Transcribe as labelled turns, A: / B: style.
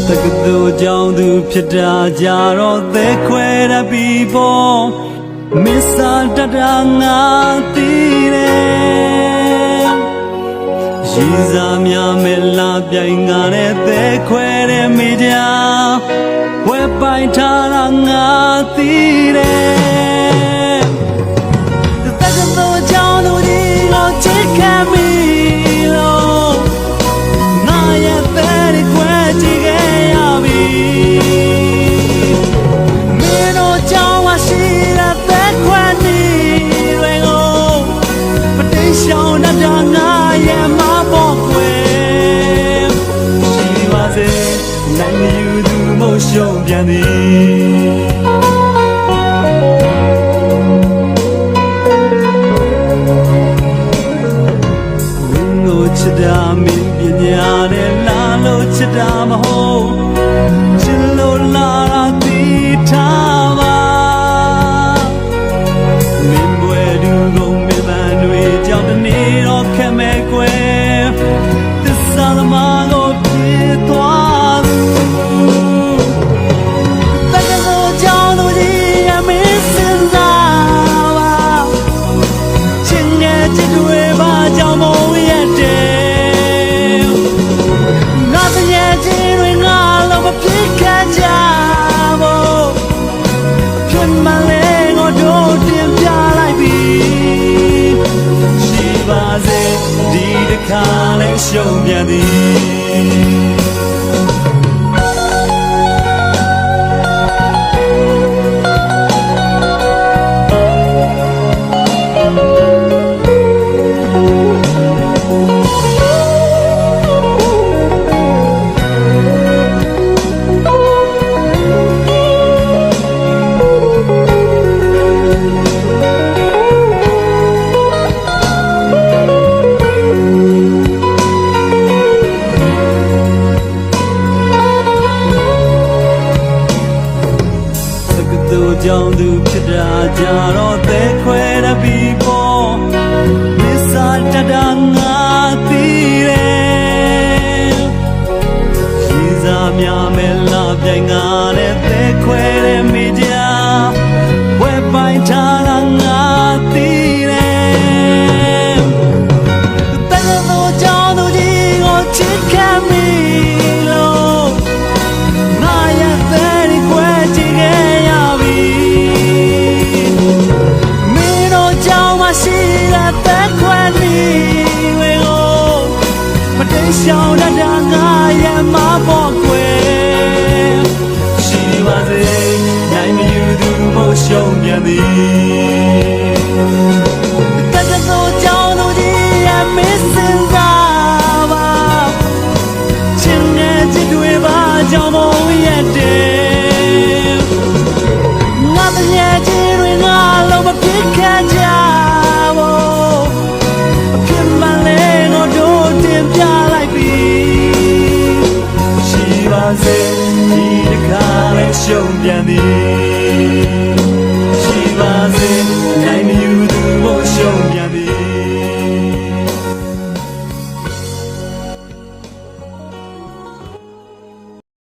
A: တကသူကြောင့်သူဖြစ်တာကြတော့သက်ခွဲရပြီပေါ့မစ္စာတတငါသိတယ်ရည်စားများမဲ့လာပြိုင်ငါနဲ့သက်ခွဲတဲ့မိကြဝဲပိုင်ထားတာငါသိတယ်တကသူကြောင့်သူဒီကိုချစ်ခံမိလို့ငါရဲ့တဲ့ခွဲကြည့်ခဲ့ရပြီမင်းတို့ကြောင့်ဝရှိတဲ့သက်ခွဲနေတွေကိုမတိရှောင်တတ်တာငါရဲ့မပေါ်ခွဲရှိပါစေနိုင်ယူသူမို့ရှုံးပြန်သည်ချစ်တာမင်းပညာနဲ့လာလို့ချစ်တာမဟုတ်ချစ်လို့လာတာသိထားပါမင်းဘွယ်သူကုန်မင်းမန်တွေကြောင့်တနေ့တော့ခက်မဲ့ကွယ်သစ္စာသမားကိုပြေးသွားသူတကယ်ကိုကြောင့်သူကြီးရမင်းစင်စားပါချစ်ငယ်ချစ်တွေပါကြောင့်မဟုတ်ရဲ့တဲ့ဖြစ်ခဲ့ကြဖို့ဖြစ်မှန်လေကိုတို့တင်ပြလိုက်ပြီရှိပါစေဒီတစ်ခါလည်းရှုံးပြန်သည်သူကြောင့်သူဖြစ်တာကြတော့သက်ခွဲရပြီပေါ့မစ္စာတတငါသိတယ်ရည်စားများမဲ့